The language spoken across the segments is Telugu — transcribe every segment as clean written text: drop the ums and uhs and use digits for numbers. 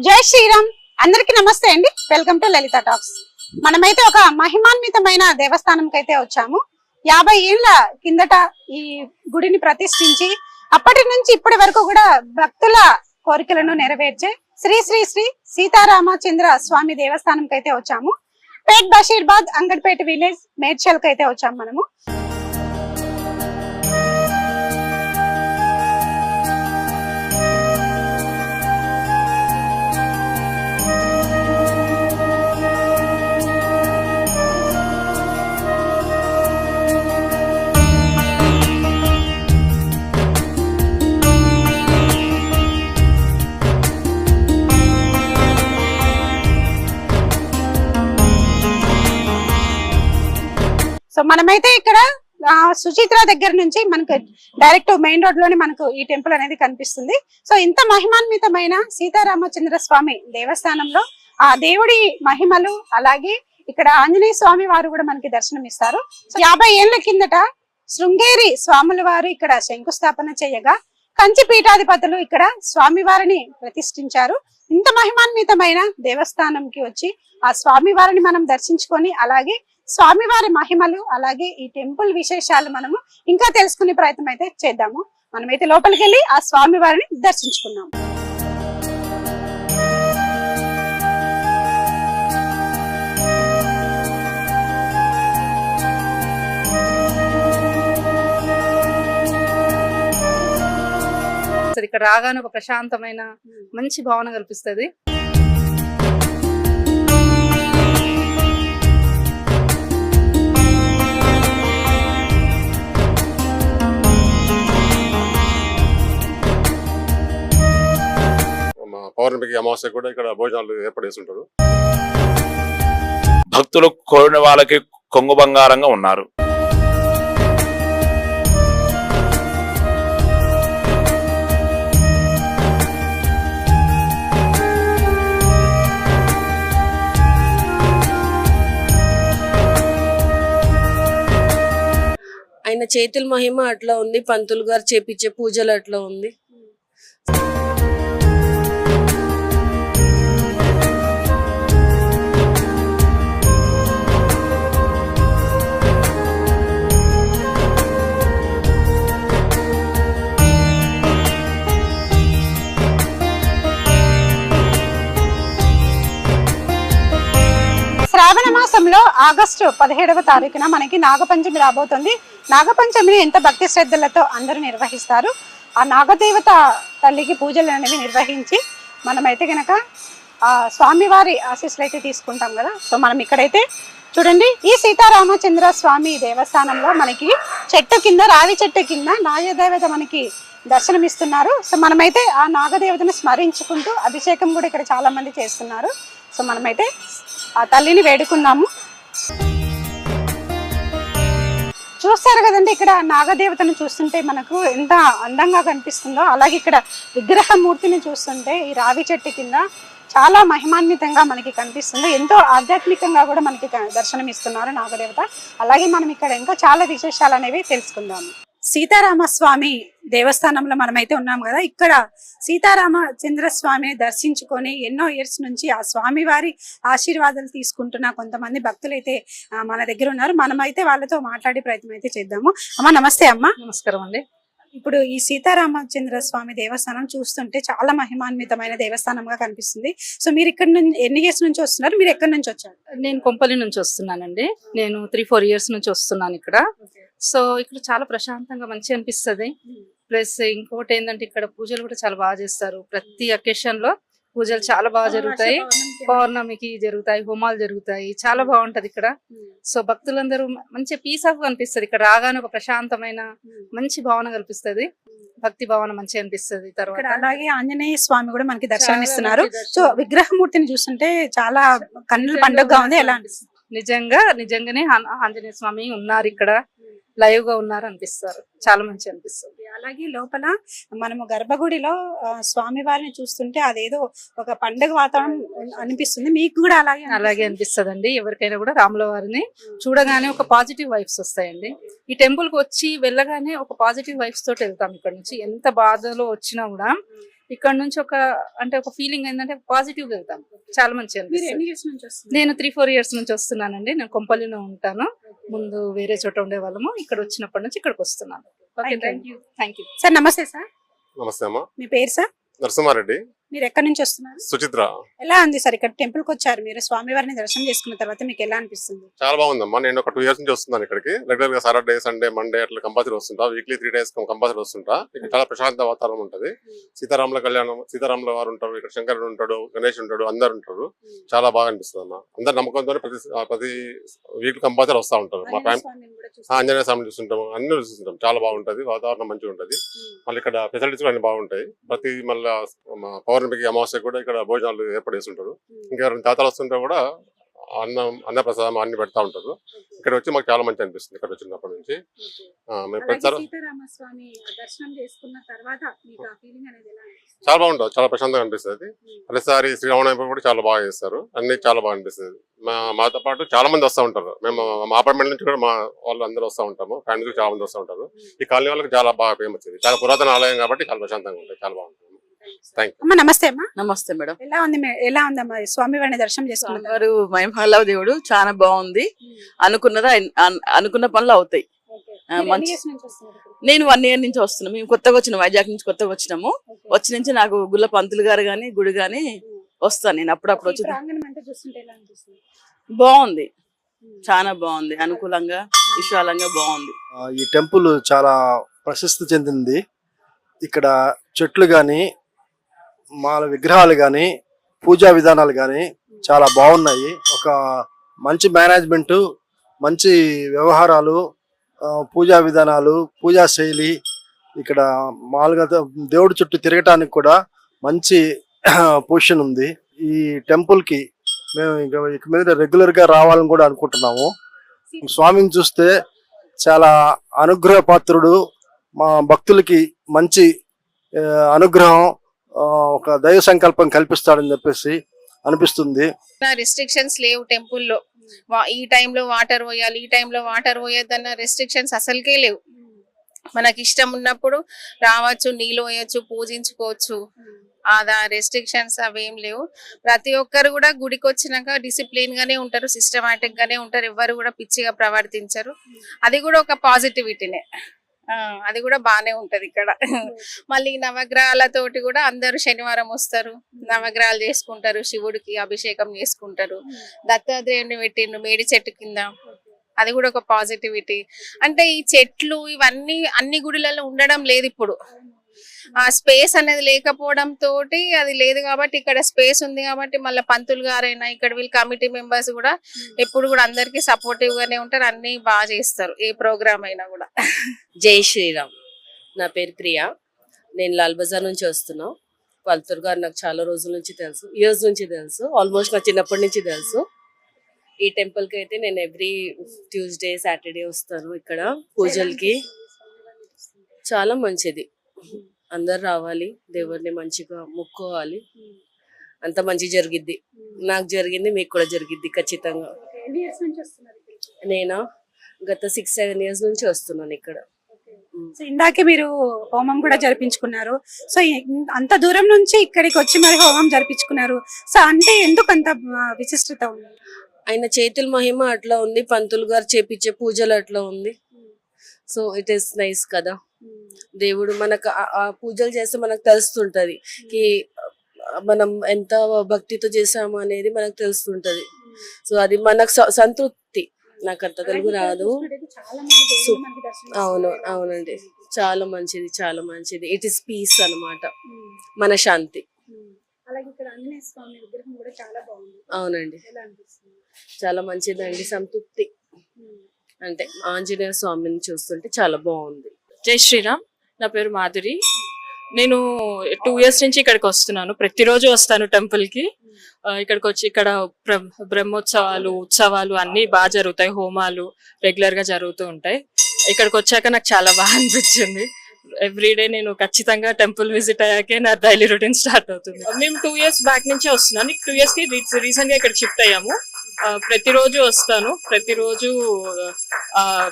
జై శ్రీరామ్. అందరికి నమస్తే అండి. Welcome to Lalitha talks. మనమైతే ఒక మహిమాన్వితమైన దేవస్థానంకి అయితే వచ్చాము. 50 ఏళ్ల కిందట ఈ గుడిని ప్రతిష్ఠించి అప్పటి నుంచి ఇప్పటి వరకు కూడా భక్తుల కోరికలను నెరవేర్చే శ్రీ శ్రీ శ్రీ సీతారామచంద్ర స్వామి దేవస్థానంకి అయితే వచ్చాము. పేట్ బషీర్బాద్ అంగడ్పేట విలేజ్ మేడ్చల్ కి అయితే వచ్చాము మనము. సో మనమైతే ఇక్కడ సుచిత్ర దగ్గర నుంచి మనకు డైరెక్ట్ మెయిన్ రోడ్ లోనే మనకు ఈ టెంపుల్ అనేది కనిపిస్తుంది. సో ఇంత మహిమాన్వితమైన సీతారామచంద్ర స్వామి దేవస్థానంలో ఆ దేవుడి మహిమలు, అలాగే ఇక్కడ ఆంజనేయ స్వామి వారు కూడా మనకి దర్శనం ఇస్తారు. సో 50 ఏళ్ల కిందట శృంగేరి స్వాముల వారు ఇక్కడ శంకుస్థాపన చేయగా కంచి పీఠాధిపతులు ఇక్కడ స్వామి వారిని ప్రతిష్ఠించారు. ఇంత మహిమాన్వితమైన దేవస్థానంకి వచ్చి ఆ స్వామి వారిని మనం దర్శించుకొని, అలాగే స్వామివారి మహిమలు, అలాగే ఈ టెంపుల్ విశేషాలు మనము ఇంకా తెలుసుకునే ప్రయత్నం అయితే చేద్దాము. మనమైతే లోపలికి వెళ్ళి ఆ స్వామి వారిని దర్శించుకున్నాం. ఇక్కడ రాగానే ఒక ప్రశాంతమైన మంచి భావన కల్పిస్తుంది. పౌర్ణమికి అమావాస్య కూడా ఇక్కడ భోజనాలు ఏర్పాటు చేస్తుంటారు. భక్తులు కోరిన వాళ్ళకి కొంగు బంగారంగా ఉన్నారు. ఆయన చేతుల మహిమ అట్లా ఉంది, పంతులు గారు చేపించే పూజలు అట్లా ఉంది. శ్రావణ మాసంలో ఆగస్టు 17వ తారీఖున మనకి నాగపంచమి రాబోతుంది. నాగపంచమిని ఎంత భక్తి శ్రద్ధలతో అందరూ నిర్వహిస్తారు. ఆ నాగదేవత తల్లికి పూజలు అనేవి నిర్వహించి మనమైతే కనుక ఆ స్వామివారి ఆశీస్సులు అయితే తీసుకుంటాం కదా. సో మనం ఇక్కడైతే చూడండి, ఈ సీతారామచంద్ర స్వామి దేవస్థానంలో మనకి చెట్టు కింద, రావి చెట్టు కింద నాగదేవత మనకి దర్శనమిస్తున్నారు. సో మనమైతే ఆ నాగదేవతను స్మరించుకుంటూ అభిషేకం కూడా ఇక్కడ చాలా మంది చేస్తున్నారు. సో మనమైతే ఆ తల్లిని వేడుకుందాము. చూస్తారు కదండి, ఇక్కడ నాగదేవతను చూస్తుంటే మనకు ఎంత అందంగా కనిపిస్తుందో, అలాగే ఇక్కడ విగ్రహమూర్తిని చూస్తుంటే ఈ రావి చెట్టు కింద చాలా మహిమాన్వితంగా మనకి కనిపిస్తుంది. ఎంతో ఆధ్యాత్మికంగా కూడా మనకి దర్శనం ఇస్తున్నారు నాగదేవత. అలాగే మనం ఇక్కడ ఇంకా చాలా విశేషాలు అనేవి తెలుసుకుందాము. సీతారామస్వామి దేవస్థానంలో మనమైతే ఉన్నాం కదా. ఇక్కడ సీతారామచంద్ర స్వామిని దర్శించుకొని ఎన్నో ఇయర్స్ నుంచి ఆ స్వామి వారి ఆశీర్వాదాలు తీసుకుంటున్న కొంతమంది భక్తులు అయితే మన దగ్గర ఉన్నారు. మనమైతే వాళ్ళతో మాట్లాడే ప్రయత్నం అయితే చేద్దాము. అమ్మ నమస్తే. అమ్మ నమస్కారం అండి. ఇప్పుడు ఈ సీతారామచంద్ర స్వామి దేవస్థానం చూస్తుంటే చాలా మహిమాన్వితమైన దేవస్థానంగా కనిపిస్తుంది. సో మీరు ఇక్కడ నుంచి ఎన్ని ఇయర్స్ నుంచి వస్తున్నారు? మీరు ఎక్కడి నుంచి వచ్చారు? నేను కొంపల్లి నుంచి వస్తున్నానండి. నేను 3-4 ఇయర్స్ నుంచి వస్తున్నాను ఇక్కడ. సో ఇక్కడ చాలా ప్రశాంతంగా మంచిగా అనిపిస్తుంది. ప్లస్ ఇంకోటి ఏంటంటే ఇక్కడ పూజలు కూడా చాలా బాగా చేస్తారు. ప్రతి అకేషన్ లో పూజలు చాలా బాగా జరుగుతాయి. పౌర్ణమికి జరుగుతాయి, హోమాలు జరుగుతాయి, చాలా బాగుంటది ఇక్కడ. సో భక్తులందరూ మంచి పీస్ ఆఫ్ కనిపిస్తుంది. ఇక్కడ రాగానే ఒక ప్రశాంతమైన మంచి భావన కల్పిస్తుంది. భక్తి భావన మంచిగా అనిపిస్తుంది. తర్వాత అలాగే ఆంజనేయ స్వామి కూడా మనకి దర్శనం ఇస్తున్నారు. సో విగ్రహమూర్తిని చూస్తుంటే చాలా కన్నుల పండుగగా ఉంది. ఎలా అనిపిస్తుంది? నిజంగానే ఆంజనేయ స్వామి ఉన్నారు ఇక్కడ, లైవ్ గా ఉన్నారు అనిపిస్తారు. చాలా మంచి అనిపిస్తుంది. అలాగే లోపల మనము గర్భగుడిలో స్వామి వారిని చూస్తుంటే అదేదో ఒక పండుగ వాతావరణం అనిపిస్తుంది. మీకు కూడా అలాగే అనిపిస్తుంది అండి. ఎవరికైనా కూడా రాముల వారిని చూడగానే ఒక పాజిటివ్ వైబ్స్ వస్తాయండి. ఈ టెంపుల్ కి వచ్చి వెళ్ళగానే ఒక పాజిటివ్ వైబ్స్ తోటి వెళ్తాం. ఇక్కడ నుంచి ఎంత బాధలో వచ్చినా కూడా ఇక్కడ నుంచి ఒక ఫీలింగ్ ఏంటంటే పాజిటివ్ వెళ్తాం, చాలా మంచిగా మీరు అనిపిస్తుంది. ఎన్ని ఇయర్స్ నుంచి వస్తున్నారు? నేను 3-4 ఇయర్స్ నుంచి వస్తున్నానండి. నేను కొంపల్లిలో ఉంటాను. ముందు వేరే చోట ఉండేవాళ్ళము, ఇక్కడ వచ్చినప్పటి నుంచి ఇక్కడికి వస్తున్నాను. Okay, thank you. సార్ నమస్తే సార్, నమస్తే అమ్మా. మీ పేరు సార్? నరసింహారెడ్డి. మీరు ఎక్కడి నుంచి వస్తున్నారు? సుచిత్ర. ఎలా ఉంది సార్ ఇక్కడ టెంపుల్ కి వచ్చారు మీరు, స్వామివారిని దర్శనం చేసుకున్న తర్వాత మీకు ఎలా అనిపిస్తుంది? చాలా బాగుందమ్మా. నేను ఒక 2 ఇయర్స్ నుంచి వస్తున్నాను ఇక్కడికి. రెగ్యులర్ గా సాటర్డే, సండే, మండే అట్లా కంపల్సరీ వస్తుంటా. వీక్లీ 3 days కంపల్సరీ వస్తుంటా. ఇక్కడ చాలా ప్రశాంత వాతావరణం ఉంటది. సీతారాముల కళ్యాణం, సీతారాముల వారు ఉంటారు ఇక్కడ, శంకరుడు ఉంటాడు, గణేష్ ఉంటాడు, అందరు ఉంటారు. చాలా బాగా అనిపిస్తుంది అమ్మా. అందరు నమ్మకంతో ప్రతి వీక్ కంపల్సరీ వస్తా ఉంటారు. మా ఫ్యామిలీ స్వామిని కూడా చూసి- ఆంజనేయ స్వామిని చూస్తుంటాము, అన్ని చూస్తుంటాం. చాలా బాగుంటది, వాతావరణం మంచిగా ఉంటది. మళ్ళీ ఇక్కడ ఫెసిలిటీస్ కూడా అన్ని బాగుంటాయి. ప్రతి మళ్ళీ పౌర్ణమికి, అమావాస్య కూడా ఇక్కడ భోజనాలు ఏర్పాటు చేస్తుంటారు. ఇంకా ఎవరైనా తాతలు వస్తుంటే కూడా అన్నప్రసాదం అన్ని పెడతా ఉంటారు. ఇక్కడ వచ్చి మాకు చాలా మంచి అనిపిస్తుంది ఇక్కడ వచ్చినప్పటి నుంచి. మేము అలాగే ప్రతిసారి సీతారామస్వామి దర్శనం చేసుకున్న తర్వాత మీకు ఆ ఫీలింగ్ అనేది ఎలా అనిపిస్తుంది? చాలా బాగుంటుంది, చాలా ప్రశాంతంగా అనిపిస్తుంది. ప్రతిసారి శ్రీరామనవమి కూడా చాలా బాగా చేస్తారు, అన్ని చాలా బాగా అనిపిస్తుంది. మాతో పాటు చాలా మంది వస్తూ ఉంటారు. మేము మా అపార్ట్మెంట్ నుంచి కూడా మా వాళ్ళు అందరూ వస్తూ ఉంటాము, ఫ్యామిలీ చాలా మంది వస్తూ ఉంటారు. ఈ కాలనీ వాళ్ళకి చాలా బాగా ఫేమస్ ఇది, చాలా పురాతన ఆలయం కాబట్టి చాలా ప్రశాంతంగా ఉంటుంది, చాలా బాగుంటుంది. Thank you. అమ్మా నమస్తే అమ్మా, నమస్తే మేడం. ఎలా ఉందమ్మా స్వామివారిని దర్శనం చేసుకున్న తర్వాత? స్వామివారు మహిమహల్ల దేవుడు చాలా బాగుంది. అనుకున్న పనులు అవుతాయి. మీరు ఎన్ని మంచి years నుంచి వస్తున్నారు ఇక్కడికి? నేను 1 year నుంచి వస్తున్నాను. మేము కొత్తగా వచ్చినాం, వైజాగ్ నుంచి కొత్తగా వచ్చినాము. వచ్చి నుంచి నాకు గుళ్ళ పంతులు గారు గాని గుడి గాని వస్తాను. నేను అప్పుడప్పుడు ఈ వచ్చి ప్రాంగణం అంతా చూస్తుంటే ఎలా అనిపిస్తుంది? బాగుంది, చాలా బాగుంది, అనుకూలంగా విశాలంగా బాగుంది. ఈ టెంపుల్ చాలా ప్రసిద్ధి చెందింది. ఇక్కడ చెట్లు కానీ, మాల విగ్రహాలు కానీ, పూజా విధానాలు కానీ చాలా బాగున్నాయి. ఒక మంచి మేనేజ్మెంట్, మంచి వ్యవహారాలు, పూజా విధానాలు, పూజా శైలి, ఇక్కడ మామూలుగా దేవుడి చుట్టూ తిరగటానికి కూడా మంచి పొజిషన్ ఉంది. ఈ టెంపుల్ కి మేము ఇక మీద రెగ్యులర్ గా రావాలని కూడా అనుకుంటున్నాము. స్వామిని చూస్తే చాలా అనుగ్రహ పాత్రుడు, మా భక్తులకి మంచి అనుగ్రహం, ఒక దైవ సంకల్పం కల్పిస్తాడని చెప్పేసి అనిపిస్తుంది. రిస్ట్రిక్షన్స్ లేవు టెంపుల్లో. ఈ టైంలో వాటర్ పోయాలి, ఈ టైంలో వాటర్ పోయొద్దన్న రెస్ట్రిక్షన్స్ అసలుకే లేవు. మనకి ఇష్టం ఉన్నప్పుడు రావచ్చు, నీళ్ళు పోయొచ్చు, పూజించుకోవచ్చు. అదా రెస్ట్రిక్షన్స్ అవేం లేవు. ప్రతి ఒక్కరు కూడా గుడికి వచ్చినాక డిసిప్లిన్ గానే ఉంటారు, సిస్టమాటిక్ గానే ఉంటారు. ఎవరు కూడా పిచ్చిగా ప్రవర్తించరు. అది కూడా ఒక పాజిటివిటీనే, అది కూడా బానే ఉంటది ఇక్కడ. మళ్ళీ నవగ్రహాలతోటి కూడా అందరూ శనివారం వస్తారు, నవగ్రహాలు చేసుకుంటారు, శివుడికి అభిషేకం చేసుకుంటారు. దత్తాత్రేయుడిని పెట్టిండ్రు మేడి చెట్టు కింద, అది కూడా ఒక పాజిటివిటీ. అంటే ఈ చెట్లు ఇవన్నీ అన్ని గుడిలలో ఉండడం లేదు ఇప్పుడు. ఆ స్పేస్ అనేది లేకపోవడం తోటి అది లేదు కాబట్టి ఇక్కడ స్పేస్ ఉంది కాబట్టి మళ్ళీ పంతులు గారైనా ఇక్కడ వీళ్ళు కమిటీ మెంబర్స్ కూడా ఎప్పుడు కూడా అందరికి సపోర్టివ్ గానే ఉంటారు, అన్ని బాగా చేస్తారు ఏ ప్రోగ్రామ్ అయినా కూడా. జై శ్రీరామ్. నా పేరు ప్రియా. నేను లాల్ బజార్ నుంచి వస్తున్నాను. పంతులు గారు నాకు చాలా రోజుల నుంచి తెలుసు, ఇయర్స్ నుంచి తెలుసు, ఆల్మోస్ట్ నా చిన్నప్పటి నుంచి తెలుసు. ఈ టెంపుల్ కి అయితే నేను ఎవ్రీ ట్యూస్డే, సాటర్డే వస్తాను ఇక్కడ పూజలకి. చాలా మంచిది, అందరు రావాలి, దేవుడిని మంచిగా మొక్కోవాలి, అంత మంచి జరిగిద్ది. నాకు జరిగింది, మీకు కూడా జరిగిద్ది ఖచ్చితంగా. ఎన్ని years నుంచి వస్తున్నారు ఇక్కడికి? నేను గత 6-7 years నుంచి వస్తున్నాను ఇక్కడ. సో ఇందాకే మీరు హోమం కూడా జరిపించుకున్నారు. సో అంత దూరం నుంచి ఇక్కడికి వచ్చి మరి హోమం జరిపించుకున్నారు. సో అంటే ఎందుకు అంత విశిష్టత ఉంది? ఆయన చేతుల మహిమ అట్లా ఉంది, పంతులు గారు చేపించే పూజలు అట్లా ఉంది. సో ఇట్ ఈస్ నైస్ కదా. దేవుడు మనకు ఆ పూజలు చేస్తే మనకు తెలుస్తుంటది కి మనం ఎంత భక్తితో చేసాము అనేది మనకు తెలుస్తుంటది. సో అది మనకు సంతృప్తి. నాకు అంత తెలుగు రాదు. అవును, అవునండి, చాలా మంచిది, చాలా మంచిది. ఇట్ ఈస్ పీస్ అన్నమాట, మన శాంతి. అవునండి, చాలా మంచిదండి, సంతృప్తి. అంటే ఆంజనేయ స్వామిని చూస్తుంటే చాలా బాగుంది. జై శ్రీరామ్. నా పేరు మాధురి. నేను 2 years నుంచి ఇక్కడికి వస్తున్నాను. ప్రతిరోజు వస్తాను టెంపుల్ కి. ఇక్కడికి వచ్చి ఇక్కడ బ్రహ్మోత్సవాలు, ఉత్సవాలు అన్ని బాగా జరుగుతాయి, హోమాలు రెగ్యులర్ గా జరుగుతూ ఉంటాయి. ఇక్కడికి వచ్చాక నాకు చాలా బాగా అనిపించింది. ఎవ్రీడే నేను ఖచ్చితంగా టెంపుల్ విజిట్ అయ్యాకే నా డైలీ రొటీన్ స్టార్ట్ అవుతుంది. మేము 2 years బ్యాక్ నుంచే వస్తున్నాను. 2 years కి రీసెంట్ గా ఇక్కడ షిఫ్ట్ అయ్యాము. ప్రతిరోజు వస్తాను. ప్రతిరోజు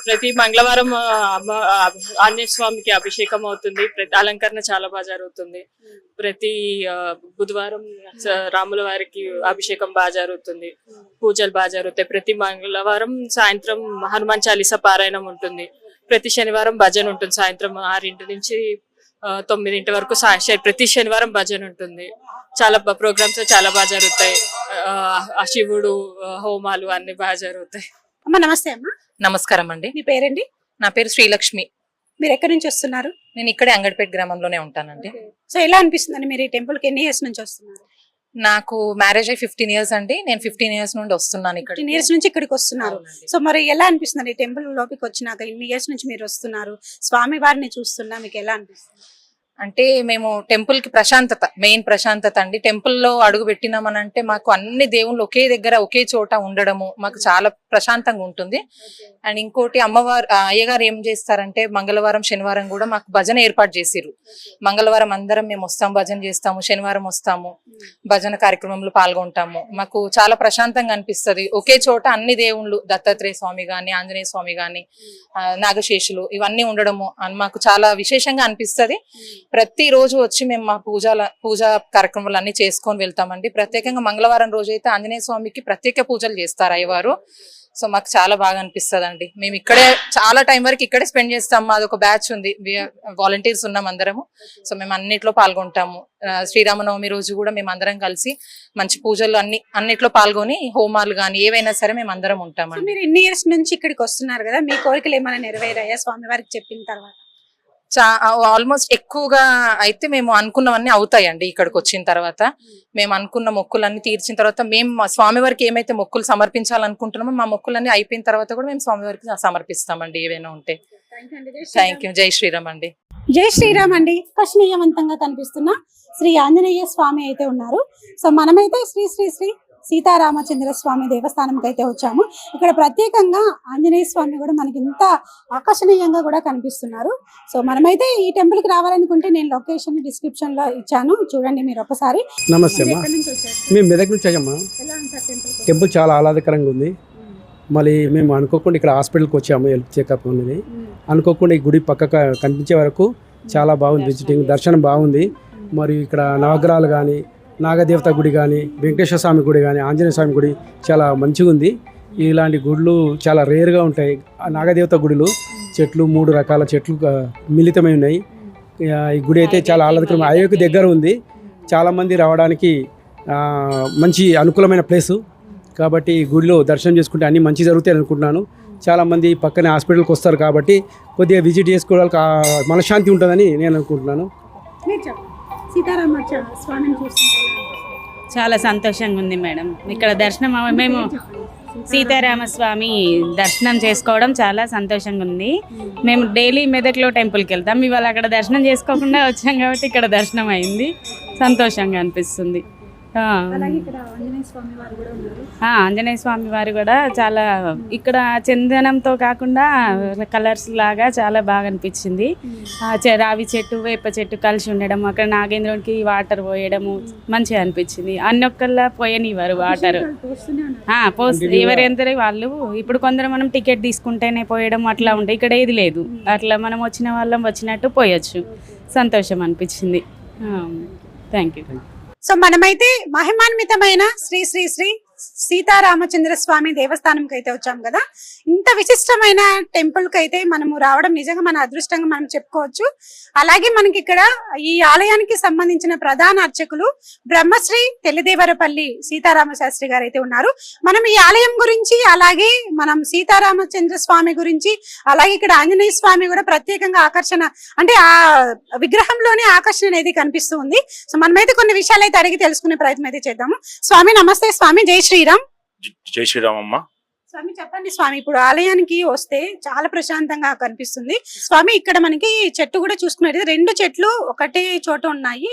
ప్రతి మంగళవారం ఆంజనేయ స్వామికి అభిషేకం అవుతుంది. ప్రతి అలంకరణ చాలా బాగా జరుగుతుంది. ప్రతి బుధవారం రాముల వారికి అభిషేకం బాగా జరుగుతుంది. పూజలు బాగా జరుగుతాయి. ప్రతి మంగళవారం సాయంత్రం హనుమాన్ చాలీసా పారాయణం ఉంటుంది. ప్రతి శనివారం భజన ఉంటుంది. సాయంత్రం 6 నుంచి 9 వరకు ప్రతి శనివారం భజన ఉంటుంది. చాలా ప్రోగ్రామ్స్ చాలా బాగా జరుగుతాయి. ఆ శివుడు హోమాలు అన్ని బాగా జరుగుతాయి. అమ్మ నమస్తే అమ్మ. నమస్కారం అండి. మీ పేరండి? నా పేరు శ్రీలక్ష్మి. మీరు ఎక్కడి నుంచి వస్తున్నారు? నేను ఇక్కడే అంగడిపేట గ్రామంలోనే ఉంటానండి. సో ఎలా అనిపిస్తుందండి మీరు ఈ టెంపుల్ కి ఎన్ని ఇయర్స్ నుంచి వస్తున్నారు? నాకు మ్యారేజ్ అయ్యి 15 ఇయర్స్ అండి. నేను 15 ఇయర్స్ నుండి వస్తున్నాను ఇక్కడ. 15 ఇయర్స్ నుంచి ఇక్కడికి వస్తున్నారు. సో మరి ఎలా అనిపిస్తుంది ఈ టెంపుల్ లోపలికి వచ్చినాక? ఇన్ని ఇయర్స్ నుంచి మీరు వస్తున్నారు, స్వామి వారిని చూస్తున్నా, మీకు ఎలా అనిపిస్తుంది? అంటే మేము టెంపుల్ కి ప్రశాంతత, మెయిన్ ప్రశాంతత అండి. టెంపుల్ లో అడుగు పెట్టినామనంటే మాకు అన్ని దేవుళ్ళు ఒకే దగ్గర ఒకే చోట ఉండడము మాకు చాలా ప్రశాంతంగా ఉంటుంది. అండ్ ఇంకోటి అమ్మవారు అయ్యగారు ఏం చేస్తారంటే మంగళవారం శనివారం కూడా మాకు భజన ఏర్పాటు చేసిర్రు. మంగళవారం అందరం మేము వస్తాం, భజన చేస్తాము. శనివారం వస్తాము, భజన కార్యక్రమంలో పాల్గొంటాము. మాకు చాలా ప్రశాంతంగా అనిపిస్తుంది. ఒకే చోట అన్ని దేవుళ్ళు, దత్తాత్రేయ స్వామి గాని, ఆంజనేయ స్వామి గాని, నాగశేషులు ఇవన్నీ ఉండడము మాకు చాలా విశేషంగా అనిపిస్తుంది. ప్రతి రోజు వచ్చి మేము మా పూజా కార్యక్రమాలు అన్ని చేసుకొని వెళ్తామండి. ప్రత్యేకంగా మంగళవారం రోజు అయితే ఆంజనేయ స్వామికి ప్రత్యేక పూజలు చేస్తారు అయ్యవారు. సో మాకు చాలా బాగా అనిపిస్తుంది అండి. మేము ఇక్కడే చాలా టైం వరకు ఇక్కడే స్పెండ్ చేస్తాము. మాది ఒక బ్యాచ్ ఉంది, వాలంటీర్స్ ఉన్నాం అందరము. సో మేము అన్నిట్లో పాల్గొంటాము. శ్రీరామనవమి రోజు కూడా మేము అందరం కలిసి మంచి పూజలు అన్నిట్లో పాల్గొని హోమాలు గాని ఏవైనా సరే మేము అందరం ఉంటామండి. మీరు ఇన్ని ఇయర్స్ నుంచి ఇక్కడికి వస్తున్నారు కదా, మీ కోరికలు ఏమైనా నెరవేరాయా స్వామి వారికి చెప్పిన తర్వాత? ఆల్మోస్ట్ ఎక్కువగా అయితే మేము అనుకున్నవన్నీ అవుతాయండి. ఇక్కడికి వచ్చిన తర్వాత మేము అనుకున్న మొక్కులన్నీ తీర్చిన తర్వాత మేము స్వామి వారికి ఏమైతే మొక్కులు సమర్పించాలనుకుంటున్నామో మా మొక్కులన్నీ అయిపోయిన తర్వాత కూడా మేము స్వామి వారికి సమర్పిస్తామండి ఏవైనా ఉంటే. Thank you. జై శ్రీరామ్ అండి. జై శ్రీరామ్ అండి. ఆకర్షణీయవంతంగా కనిపిస్తున్న శ్రీ ఆంజనేయ స్వామి అయితే ఉన్నారు. సో మనమైతే శ్రీ శ్రీ శ్రీ సీతారామచంద్ర స్వామి దేవస్థానంకి అయితే వచ్చాము. ఇక్కడ ప్రత్యేకంగా ఆంజనేయ స్వామి కూడా మనకి ఇంత ఆకర్షణీయంగా కూడా కనిపిస్తున్నారు. సో మనమైతే ఈ టెంపుల్ కి రావాలనుకుంటే నేను లొకేషన్ డిస్క్రిప్షన్ లో ఇచ్చాను, చూడండి మీరు ఒకసారి. నమస్తే అమ్మా, మేము మెదక్ నుంచి వచ్చామా. టెంపుల్ చాలా ఆహ్లాదకరంగా ఉంది. మళ్ళీ మేము అనుకోకుండా ఇక్కడ హాస్పిటల్కి వచ్చాము, హెల్త్ చెకప్ ఉన్నది. అనుకోకుండా ఈ గుడి పక్కకు కనిపించే వరకు చాలా బాగుంది. విజిటింగ్ దర్శనం బాగుంది. మరి ఇక్కడ నవగ్రహాలు కానీ, నాగదేవత గుడి కానీ, వెంకటేశ్వర స్వామి గుడి కానీ, ఆంజనేయ స్వామి గుడి చాలా మంచిగా ఉంది. ఇలాంటి గుడులు చాలా రేర్గా ఉంటాయి. నాగదేవత గుడిలో చెట్లు 3 రకాల చెట్లు మిళితమై ఉన్నాయి. ఈ గుడి అయితే చాలా ఆహ్లాదకరం. అయోధ్య దగ్గర ఉంది. చాలామంది రావడానికి మంచి అనుకూలమైన ప్లేసు కాబట్టి ఈ గుడిలో దర్శనం చేసుకుంటే అన్నీ మంచి జరుగుతాయి అనుకుంటున్నాను. చాలామంది పక్కనే హాస్పిటల్కి వస్తారు కాబట్టి కొద్దిగా విజిట్ చేసుకోవడానికి మనశ్శాంతి ఉంటుందని నేను అనుకుంటున్నాను. చాలా సంతోషంగా ఉంది మేడం. ఇక్కడ దర్శనం మేము సీతారామస్వామి దర్శనం చేసుకోవడం చాలా సంతోషంగా ఉంది. మేము డైలీ మెదక్లో టెంపుల్కి వెళ్తాం. ఇవాళ అక్కడ దర్శనం చేసుకోకుండా వచ్చాం కాబట్టి ఇక్కడ దర్శనం అయింది. సంతోషంగా అనిపిస్తుంది. ఆంజనేయ స్వామి వారు కూడా చాలా ఇక్కడ చందనంతో కాకుండా కలర్స్ లాగా చాలా బాగా అనిపించింది. రావి చెట్టు వేప చెట్టు కలిసి ఉండడం, అక్కడ నాగేంద్రునికి వాటర్ పోయడము మంచిగా అనిపించింది. అన్నొక్కల్లా పోయనివ్వరు వాటర్, ఎవరెందరూ వాళ్ళు. ఇప్పుడు కొందరు మనం టికెట్ తీసుకుంటేనే పోయడం అట్లా ఉండే, ఇక్కడ ఏది లేదు. అట్లా మనం వచ్చిన వాళ్ళం వచ్చినట్టు పోయొచ్చు. సంతోషం అనిపించింది. Thank you. సో మనమైతే మహిమాన్వితమైన శ్రీ శ్రీ శ్రీ సీతారామచంద్ర స్వామి దేవస్థానంకి అయితే వచ్చాం కదా. ఇంత విశిష్టమైన టెంపుల్ కి అయితే మనము రావడం నిజంగా మన అదృష్టంగా మనం చెప్పుకోవచ్చు. అలాగే మనకి ఇక్కడ ఈ ఆలయానికి సంబంధించిన ప్రధాన అర్చకులు బ్రహ్మశ్రీ తెల్లిదేవరపల్లి సీతారామ శాస్త్రి గారు అయితే ఉన్నారు. మనం ఈ ఆలయం గురించి, అలాగే మనం సీతారామచంద్ర స్వామి గురించి, అలాగే ఇక్కడ ఆంజనేయ స్వామి కూడా ప్రత్యేకంగా ఆకర్షణ, అంటే ఆ విగ్రహంలోనే ఆకర్షణ అనేది కనిపిస్తూ ఉంది. సో మనమైతే కొన్ని విషయాలు అయితే అడిగి తెలుసుకునే ప్రయత్నం అయితే చేద్దాము. స్వామి నమస్తే. స్వామి జై శ్రీరామ్. జై శ్రీరామ్ అమ్మ. స్వామి చెప్పండి స్వామి, ఇప్పుడు ఆలయానికి వస్తే చాలా ప్రశాంతంగా కనిపిస్తుంది. స్వామి ఇక్కడ మనకి చెట్టు కూడా చూసుకున్నట్టు 2 చెట్లు ఒకటే చోట ఉన్నాయి.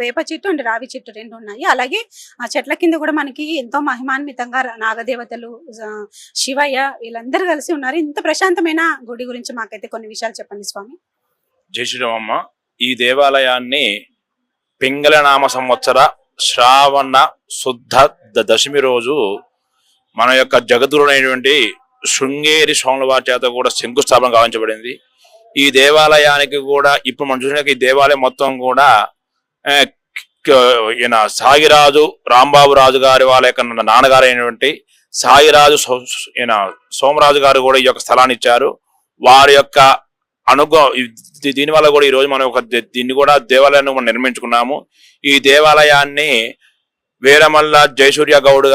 వేప చెట్టు అండ్ రావి చెట్టు 2 ఉన్నాయి. అలాగే ఆ చెట్ల కింద కూడా మనకి ఎంతో మహిమాన్వితంగా నాగదేవతలు, శివయ్య వీళ్ళందరూ కలిసి ఉన్నారు. ఇంత ప్రశాంతమైన గుడి గురించి మాకైతే కొన్ని విషయాలు చెప్పండి స్వామి. జై శ్రీరామ్ అమ్మ. ఈ దేవాలయాన్ని పింగళనామ సంవత్సర శ్రావణ శుద్ధ దశమి రోజు మన యొక్క జగద్గురుడైనటువంటి శృంగేరి స్వామివారి చేత కూడా శంకుస్థాపన గావించబడింది. ఈ దేవాలయానికి కూడా ఇప్పుడు మనం చూసిన ఈ దేవాలయం మొత్తం కూడా ఈయన సాగిరాజు రాంబాబు రాజు గారి వాళ్ళ యొక్క నాన్నగారు అయినటువంటి సాగిరాజు ఈయన సోమరాజు గారు కూడా ఈ యొక్క స్థలాన్ని ఇచ్చారు. వారి యొక్క దీనివల్ల కూడా ఈ రోజు మనం దీన్ని కూడా దేవాలయాన్ని మనం నిర్మించుకున్నాము. ఈ దేవాలయాన్ని వీరమల్ల జయసూర్య గౌడ్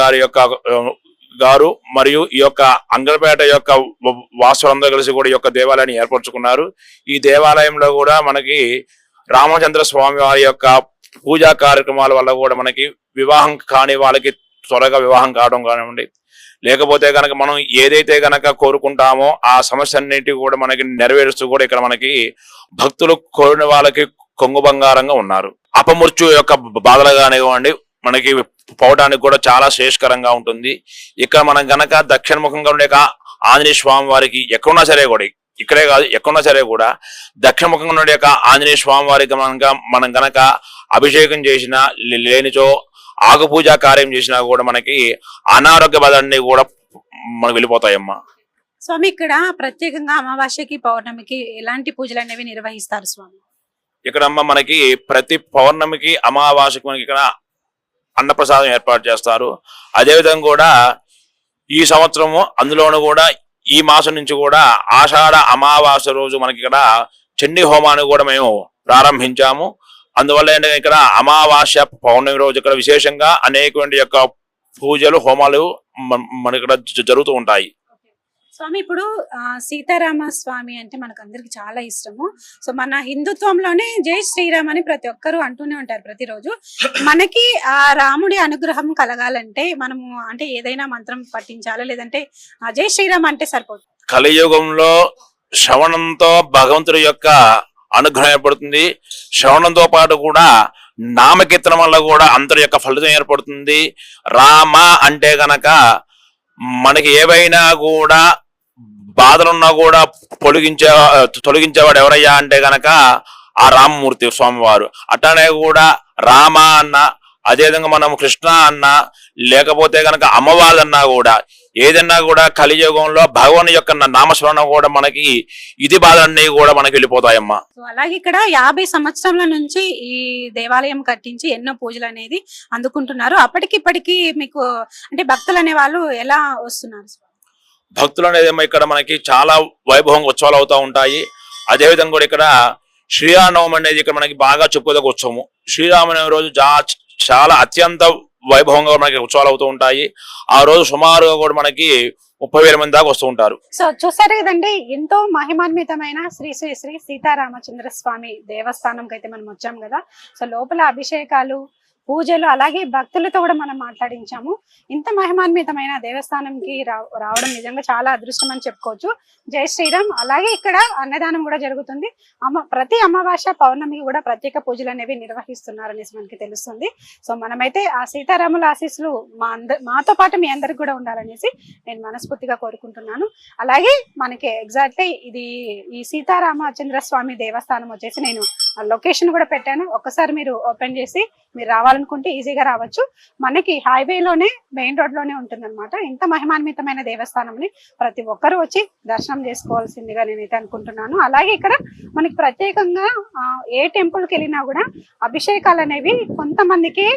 గారు మరియు ఈ యొక్క అంగళపేట యొక్క వాసులందరూ కలిసి కూడా ఈ యొక్క దేవాలయాన్ని ఏర్పరచుకున్నారు. ఈ దేవాలయంలో కూడా మనకి రామచంద్ర స్వామి వారి యొక్క పూజా కార్యక్రమాల వల్ల కూడా మనకి వివాహం కాని వాళ్ళకి త్వరగా వివాహం కావడం కానివ్వండి, లేకపోతే కనుక మనం ఏదైతే గనక కోరుకుంటామో ఆ సమస్యన్నిటి కూడా మనకి నెరవేరుస్తూ కూడా ఇక్కడ మనకి భక్తులు కోరిన వాళ్ళకి కొంగు బంగారంగా ఉన్నారు. అపమృత్యు యొక్క బాధలు కానివ్వండి మనకి పోవడానికి కూడా చాలా శ్రేష్కరంగా ఉంటుంది. ఇక్కడ మనం గనక దక్షిణముఖంగా ఉండే ఆంజనేయ స్వామి వారికి ఎక్కడున్నా సరే కూడా, ఇక్కడే కాదు ఎక్కడున్నా సరే కూడా దక్షిణముఖంగా ఉండే ఆంజనేయ స్వామి వారికి మనం గనక అభిషేకం చేసినా లేనిచో ఆకు పూజా కార్యం చేసినా కూడా మనకి అనారోగ్య బాధలన్నీ కూడా మనకు వెళ్ళిపోతాయమ్మా. స్వామి ఇక్కడ ప్రత్యేకంగా అమావాస్యకి పౌర్ణమికి ఎలాంటి పూజలు అనేవి నిర్వహిస్తారు స్వామి? ఇక్కడ అమ్మ మనకి ప్రతి పౌర్ణమికి అమావాస్యకి మనకి ఇక్కడ అన్నప్రసాదం ఏర్పాటు చేస్తారు. అదేవిధంగా కూడా ఈ సంవత్సరము అందులోనూ కూడా ఈ మాసం నుంచి కూడా ఆషాఢ అమావాస్య రోజు మనకి ఇక్కడ చండీ హోమాన్ని కూడా మేము ప్రారంభించాము. అందువల్ల ఏంటంటే ఇక్కడ అమావాస్య పౌర్ణమి రోజు ఇక్కడ విశేషంగా అనేకమైన యొక్క పూజలు హోమాలు మన ఇక్కడ జరుగుతూ ఉంటాయి. స్వామి ఇప్పుడు సీతారామ స్వామి అంటే మనకు అందరికి చాలా ఇష్టము. సో మన హిందుత్వంలోనే జై శ్రీరామ్ అని ప్రతి ఒక్కరు అంటూనే ఉంటారు ప్రతిరోజు. మనకి ఆ రాముడి అనుగ్రహం కలగాలంటే మనము అంటే ఏదైనా మంత్రం పఠించాలా, లేదంటే జై శ్రీరామ్ అంటే సరిపోతుంది? కలియుగంలో శ్రవణంతో భగవంతుడి యొక్క అనుగ్రహం ఏర్పడుతుంది. శ్రవణంతో పాటు కూడా నామకీర్తనం వల్ల కూడా అంతటి యొక్క ఫలితం ఏర్పడుతుంది. రామ అంటే గనక మనకి ఏవైనా కూడా బాధలున్నా కూడా తొలగించేవాడు ఎవరయ్యా అంటే గనక ఆ రామమూర్తి స్వామివారు. అట్లానే కూడా రామ అన్న, అదేవిధంగా మనం కృష్ణ అన్న, లేకపోతే గనక అమ్మవాళ్ళన్నా కూడా ఏదన్నా కూడా కలియుగంలో భగవాన్ యొక్క నామస్మరణ కూడా మనకి ఇది బాధలన్నీ కూడా మనకి వెళ్ళిపోతాయమ్మా. సో అలాగే ఇక్కడ 50 సంవత్సరాల నుంచి ఈ దేవాలయం కట్టించి ఎన్నో పూజలు అనేది అందుకుంటున్నారు. అప్పటికిప్పటికి మీకు అంటే భక్తులు అనే వాళ్ళు ఎలా వస్తున్నారు? భక్తులు అనేది ఇక్కడ మనకి చాలా వైభవంగా ఉత్సవాలు అవుతూ ఉంటాయి. అదేవిధంగా కూడా ఇక్కడ శ్రీరామనవమి అనేది ఇక్కడ మనకి బాగా చెప్పుకోదగ్గ ఉత్సవము. శ్రీరామనవమి రోజు చాలా అత్యంత వైభవంగా మనకి ఉత్సవాలు అవుతూ ఉంటాయి. ఆ రోజు సుమారుగా కూడా మనకి 30,000 మంది దాకా వస్తూ ఉంటారు. సో చూసారు కదండి, ఎంతో మహిమాన్వితమైన శ్రీ శ్రీ శ్రీ సీతారామచంద్ర స్వామి దేవస్థానంకి అయితే మనం వచ్చాం కదా. సో లోపల అభిషేకాలు, పూజలు, అలాగే భక్తులతో కూడా మనం మాట్లాడించాము. ఇంత మహిమాన్వితమైన దేవస్థానంకి రావడం నిజంగా చాలా అదృష్టం అని చెప్పుకోవచ్చు. జై శ్రీరామ్. అలాగే ఇక్కడ అన్నదానం కూడా జరుగుతుంది. ప్రతి అమావాస్య పౌర్ణమికి కూడా ప్రత్యేక పూజలు అనేవి నిర్వహిస్తున్నారు అనేసి మనకి తెలుస్తుంది. సో మనమైతే ఆ సీతారాముల ఆశీస్సులు మాతో పాటు మీ అందరికి కూడా ఉండాలనేసి నేను మనస్ఫూర్తిగా కోరుకుంటున్నాను. అలాగే మనకి ఎగ్జాక్ట్లీ ఇది ఈ సీతారామచంద్ర స్వామి దేవస్థానం వచ్చేసి నేను లొకేషన్ కూడా పెట్టాను. ఒక్కసారి మీరు ఓపెన్ చేసి మీరు రావాలనుకుంటే ఈజీగా రావచ్చు. మనకి హైవేలోనే మెయిన్ రోడ్ లోనే ఉంటుంది అనమాట. ఇంత మహిమాన్వితమైన దేవస్థానంని ప్రతి ఒక్కరు వచ్చి దర్శనం చేసుకోవాల్సిందిగా నేనైతే అనుకుంటున్నాను. అలాగే ఇక్కడ మనకి ప్రత్యేకంగా ఏ టెంపుల్కి వెళ్ళినా కూడా అభిషేకాలు అనేవి కొంతమందికి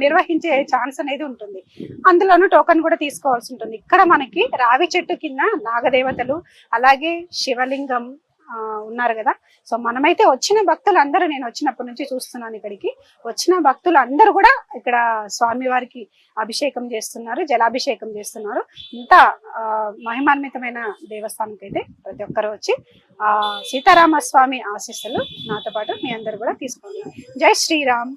నిర్వహించే ఛాన్స్ అనేది ఉంటుంది. అందులోనూ టోకన్ కూడా తీసుకోవాల్సి ఉంటుంది. ఇక్కడ మనకి రావి చెట్టు కింద నాగదేవతలు, అలాగే శివలింగం ఉన్నారు కదా. సో మనమైతే వచ్చిన భక్తులు అందరూ, నేను వచ్చినప్పటి నుంచి చూస్తున్నాను, ఇక్కడికి వచ్చిన భక్తులు అందరూ కూడా ఇక్కడ స్వామి వారికి అభిషేకం చేస్తున్నారు, జలాభిషేకం చేస్తున్నారు. ఇంత మహిమాన్వితమైన దేవస్థానంకి అయితే ప్రతి ఒక్కరు వచ్చి సీతారామ స్వామి ఆశీస్సులు నాతో పాటు మీ అందరు కూడా తీసుకోండి. జై శ్రీరామ్.